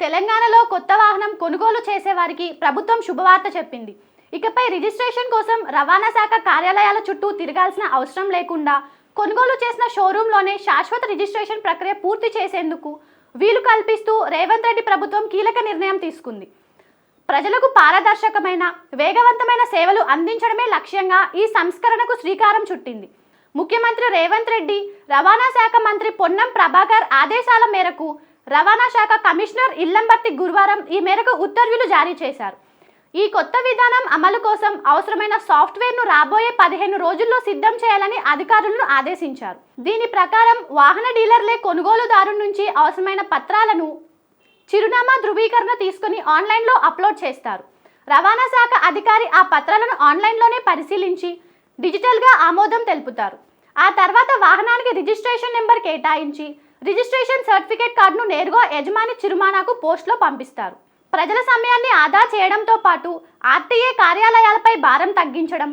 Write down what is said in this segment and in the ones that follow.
తెలంగాణలో కొత్త వాహనం కొనుగోలు చేసేవారికి ప్రభుత్వం శుభవార్త చెప్పింది. ఇకపై రిజిస్ట్రేషన్ కోసం రవాణా శాఖ కార్యాలయాల చుట్టూ తిరగాల్సిన అవసరం లేకుండా కొనుగోలు చేసిన షోరూంలోనే శాశ్వత రిజిస్ట్రేషన్ ప్రక్రియ పూర్తి చేసేందుకు వీలు కల్పిస్తూ రేవంత్ రెడ్డి ప్రభుత్వం కీలక నిర్ణయం తీసుకుంది. ప్రజలకు పారదర్శకమైన, వేగవంతమైన సేవలు అందించడమే లక్ష్యంగా ఈ సంస్కరణకు శ్రీకారం చుట్టింది. ముఖ్యమంత్రి రేవంత్ రెడ్డి, రవాణా శాఖ మంత్రి పొన్నం ప్రభాకర్ ఆదేశాల మేరకు రవాణా శాఖ కమిషనర్ ఇల్లంబర్తి గురువారం ఈ మేరకు ఉత్తర్వులు జారీ చేశారు. ఈ కొత్త విధానం అమలు కోసం అవసరమైన సాఫ్ట్వేర్ను రాబోయే 15 రోజుల్లో సిద్ధం చేయాలని అధికారులను ఆదేశించారు. దీని ప్రకారం వాహన డీలర్లే కొనుగోలుదారు నుంచి అవసరమైన పత్రాలను, చిరునామా ధృవీకరణ తీసుకుని ఆన్లైన్లో అప్లోడ్ చేస్తారు. రవాణా శాఖ అధికారి ఆ పత్రాలను ఆన్లైన్లోనే పరిశీలించి డిజిటల్గా ఆమోదం తెలుపుతారు. ఆ తర్వాత వాహనానికి రిజిస్ట్రేషన్ నెంబర్ కేటాయించి రిజిస్ట్రేషన్ సర్టిఫికేట్ కార్డును నేరుగా యజమాని చిరునామాకు పోస్టులో పంపిస్తారు. ప్రజల సమయాన్ని ఆదా చేయడంతో పాటు ఆర్టీఏ కార్యాలయాలపై భారం తగ్గించడం,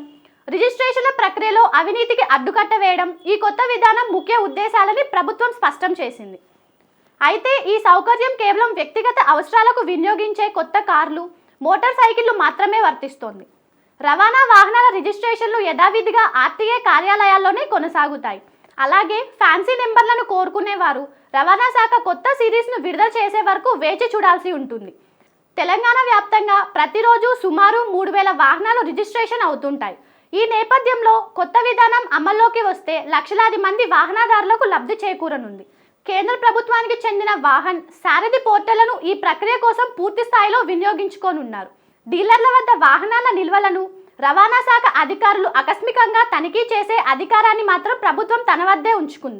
రిజిస్ట్రేషన్ల ప్రక్రియలో అవినీతికి అడ్డుకట్ట వేయడం ఈ కొత్త విధానం ముఖ్య ఉద్దేశాలని ప్రభుత్వం స్పష్టం చేసింది. అయితే ఈ సౌకర్యం కేవలం వ్యక్తిగత అవసరాలకు వినియోగించే కొత్త కార్లు, మోటార్ సైకిళ్లు మాత్రమే వర్తిస్తోంది. రవాణా వాహనాల రిజిస్ట్రేషన్లు యథావిధిగా ఆర్టీఏ కార్యాలయాల్లోనే కొనసాగుతాయి. అలాగే ఫ్యాన్సీ నెంబర్లను కోరుకునేవారు రవాణా శాఖ కొత్త సిరీస్ను విడుదల చేసే వరకు వేచి చూడాల్సి ఉంటుంది. తెలంగాణ వ్యాప్తంగా ప్రతిరోజు సుమారు 3000 వాహనాలు రిజిస్ట్రేషన్ అవుతుంటాయి. ఈ నేపథ్యంలో కొత్త విధానం అమల్లోకి వస్తే లక్షలాది మంది వాహనదారులకు లబ్ధి చేకూరనుంది. కేంద్ర ప్రభుత్వానికి చెందిన వాహన్, సారథి పోర్టళ్లను ఈ ప్రక్రియ కోసం పూర్తి స్థాయిలో వినియోగించుకోనున్నారు. డీలర్ల వద్ద వాహనాల నిల్వలను రవాణా శాఖ అధికారులు ఆకస్మికంగా తనిఖీ చేసే అధికారాన్ని మాత్రం ప్రభుత్వం తన వద్దే ఉంచుకుంది.